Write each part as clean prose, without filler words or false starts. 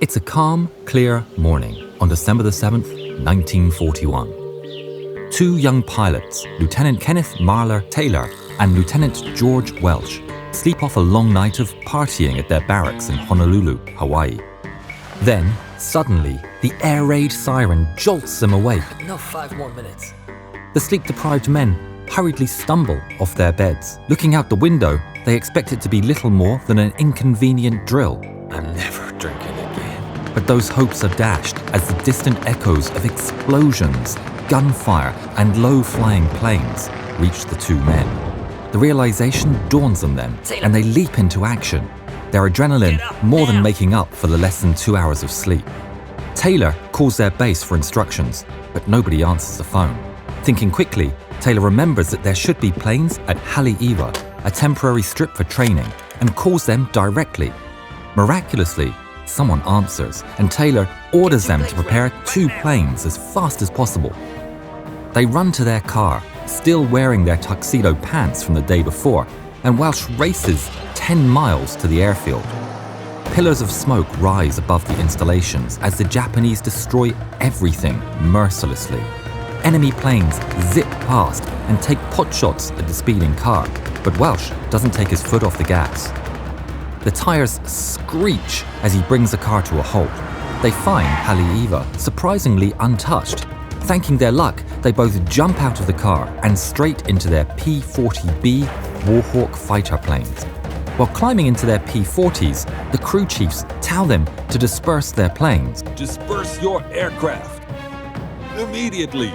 It's a calm, clear morning on December the 7th, 1941. Two young pilots, Lieutenant Kenneth Marler Taylor and Lieutenant George Welch, sleep off a long night of partying at their barracks in Honolulu, Hawaii. Then, suddenly, the air raid siren jolts them awake. No, 5 more minutes. The sleep-deprived men hurriedly stumble off their beds. Looking out the window, they expect it to be little more than an inconvenient drill. I'm never drinking again. But those hopes are dashed as the distant echoes of explosions, gunfire, and low-flying planes reach the two men. The realization dawns on them, and they leap into action, their adrenaline more than making up for the less than 2 hours of sleep. Taylor calls their base for instructions, but nobody answers the phone. Thinking quickly, Taylor remembers that there should be planes at Haliewa, a temporary strip for training, and calls them directly. Miraculously, someone answers, and Taylor orders them to prepare 2 planes as fast as possible. They run to their car, still wearing their tuxedo pants from the day before, and Welch races 10 miles to the airfield. Pillars of smoke rise above the installations as the Japanese destroy everything mercilessly. Enemy planes zip past and take potshots at the speeding car, but Welch doesn't take his foot off the gas. The tires screech as he brings the car to a halt. They find Haliewa surprisingly untouched. Thanking their luck, they both jump out of the car and straight into their P-40B Warhawk fighter planes. While climbing into their P-40s, the crew chiefs tell them to disperse their planes. Disperse your aircraft. Immediately.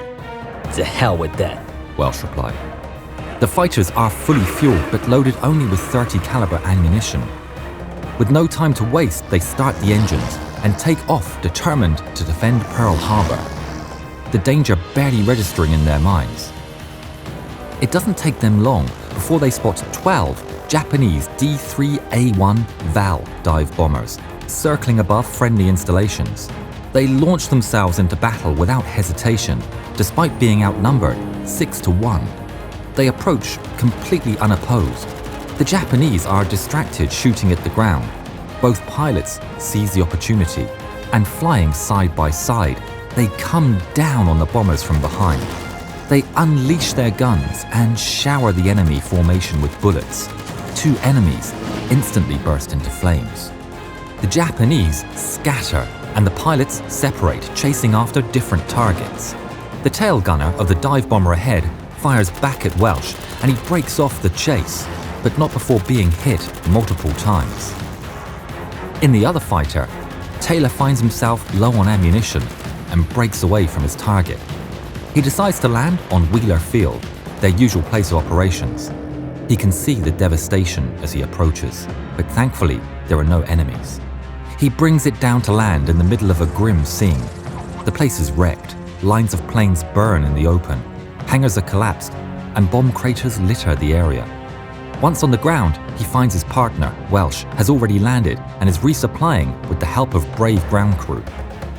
To hell with that, Welch replied. The fighters are fully fueled but loaded only with .30 caliber ammunition. With no time to waste, they start the engines and take off, determined to defend Pearl Harbor, the danger barely registering in their minds. It doesn't take them long before they spot 12 Japanese D-3A1 Val dive bombers circling above friendly installations. They launch themselves into battle without hesitation, despite being outnumbered 6-1. They approach completely unopposed. The Japanese are distracted shooting at the ground. Both pilots seize the opportunity, and flying side by side, they come down on the bombers from behind. They unleash their guns and shower the enemy formation with bullets. 2 enemies instantly burst into flames. The Japanese scatter, and the pilots separate, chasing after different targets. The tail gunner of the dive bomber ahead fires back at Welch, and he breaks off the chase, but not before being hit multiple times. In the other fighter, Taylor finds himself low on ammunition and breaks away from his target. He decides to land on Wheeler Field, their usual place of operations. He can see the devastation as he approaches, but thankfully there are no enemies. He brings it down to land in the middle of a grim scene. The place is wrecked, lines of planes burn in the open, hangars are collapsed, and bomb craters litter the area. Once on the ground, he finds his partner, Welch, has already landed and is resupplying with the help of brave ground crew.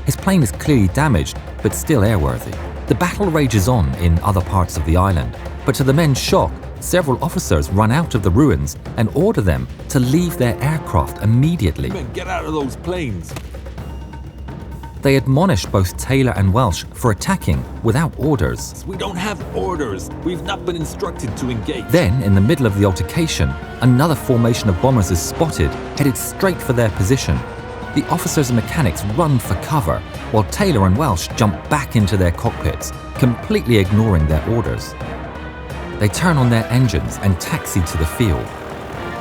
His plane is clearly damaged, but still airworthy. The battle rages on in other parts of the island, but to the men's shock, several officers run out of the ruins and order them to leave their aircraft immediately. Men, get out of those planes. They admonish both Taylor and Welch for attacking without orders. We don't have orders. We've not been instructed to engage. Then, in the middle of the altercation, another formation of bombers is spotted, headed straight for their position. The officers and mechanics run for cover, while Taylor and Welch jump back into their cockpits, completely ignoring their orders. They turn on their engines and taxi to the field.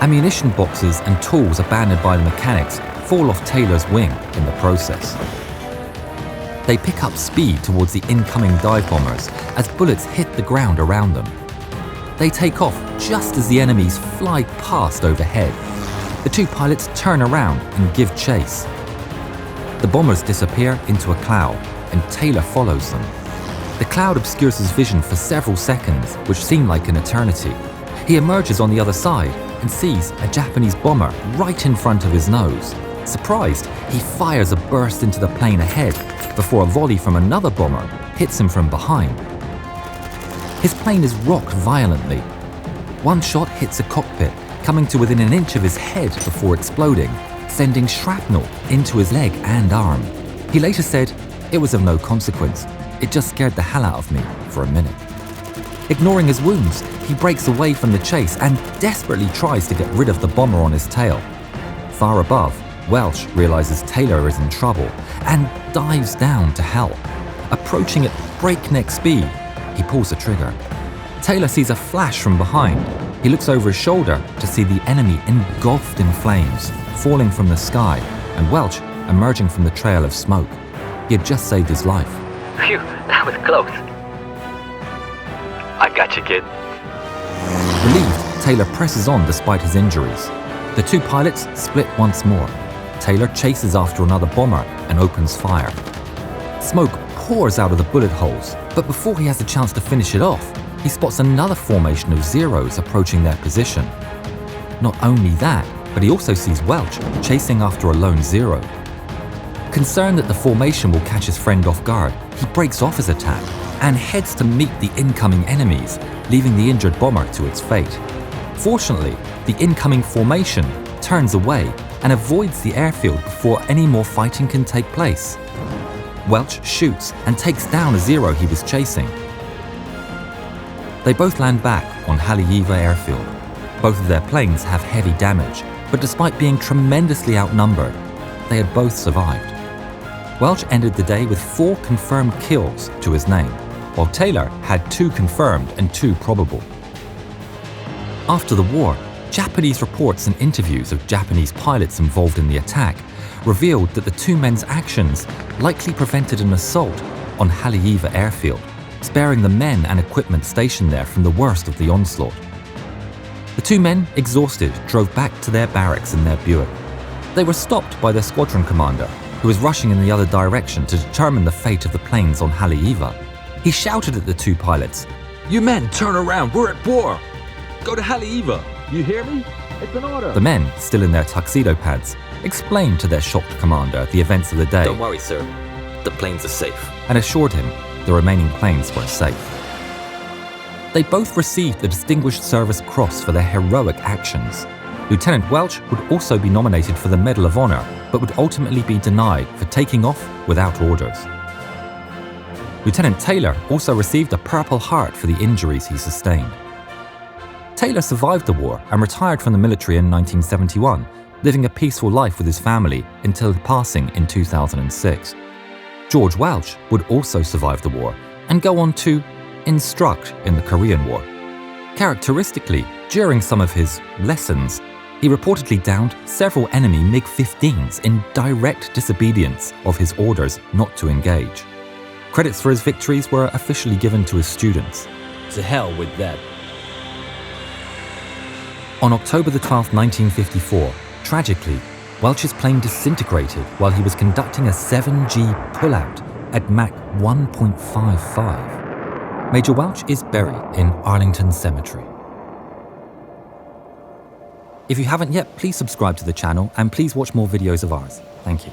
Ammunition boxes and tools abandoned by the mechanics fall off Taylor's wing in the process. They pick up speed towards the incoming dive bombers as bullets hit the ground around them. They take off just as the enemies fly past overhead. The 2 pilots turn around and give chase. The bombers disappear into a cloud, and Taylor follows them. The cloud obscures his vision for several seconds, which seem like an eternity. He emerges on the other side and sees a Japanese bomber right in front of his nose. Surprised, he fires a burst into the plane ahead before a volley from another bomber hits him from behind. His plane is rocked violently. One shot hits a cockpit, coming to within an inch of his head before exploding, sending shrapnel into his leg and arm. He later said, "It was of no consequence. It just scared the hell out of me for a minute." Ignoring his wounds, he breaks away from the chase and desperately tries to get rid of the bomber on his tail. Far above, Welch realizes Taylor is in trouble and dives down to help. Approaching at breakneck speed, he pulls the trigger. Taylor sees a flash from behind. He looks over his shoulder to see the enemy engulfed in flames, falling from the sky, and Welch emerging from the trail of smoke. He had just saved his life. Phew, that was close. I got you, kid. Relieved, Taylor presses on despite his injuries. The two pilots split once more. Taylor chases after another bomber and opens fire. Smoke pours out of the bullet holes, but before he has a chance to finish it off, he spots another formation of Zeros approaching their position. Not only that, but he also sees Welch chasing after a lone Zero. Concerned that the formation will catch his friend off guard, he breaks off his attack and heads to meet the incoming enemies, leaving the injured bomber to its fate. Fortunately, the incoming formation turns away and avoids the airfield before any more fighting can take place. Welch shoots and takes down a Zero he was chasing. They both land back on Haliewa airfield. Both of their planes have heavy damage, but despite being tremendously outnumbered, they had both survived. Welch ended the day with 4 confirmed kills to his name, while Taylor had 2 confirmed and 2 probable. After the war, Japanese reports and interviews of Japanese pilots involved in the attack revealed that the two men's actions likely prevented an assault on Haliewa airfield, sparing the men and equipment stationed there from the worst of the onslaught. The two men, exhausted, drove back to their barracks in their Buick. They were stopped by their squadron commander, who was rushing in the other direction to determine the fate of the planes on Haliewa. He shouted at the two pilots, You men, turn around. We're at war. Go to Haliewa. You hear me? It's an order. The men, still in their tuxedo pads, explained to their shocked commander the events of the day. Don't worry, sir. The planes are safe. And assured him the remaining planes were safe. They both received the Distinguished Service Cross for their heroic actions. Lieutenant Welch would also be nominated for the Medal of Honor, but would ultimately be denied for taking off without orders. Lieutenant Taylor also received a Purple Heart for the injuries he sustained. Taylor survived the war and retired from the military in 1971, living a peaceful life with his family until passing in 2006. George Welch would also survive the war and go on to instruct in the Korean War. Characteristically, during some of his lessons, he reportedly downed several enemy MiG-15s in direct disobedience of his orders not to engage. Credits for his victories were officially given to his students. To hell with that. On October 12, 1954, tragically, Welch's plane disintegrated while he was conducting a 7G pullout at Mach 1.55. Major Welch is buried in Arlington Cemetery. If you haven't yet, please subscribe to the channel and please watch more videos of ours. Thank you.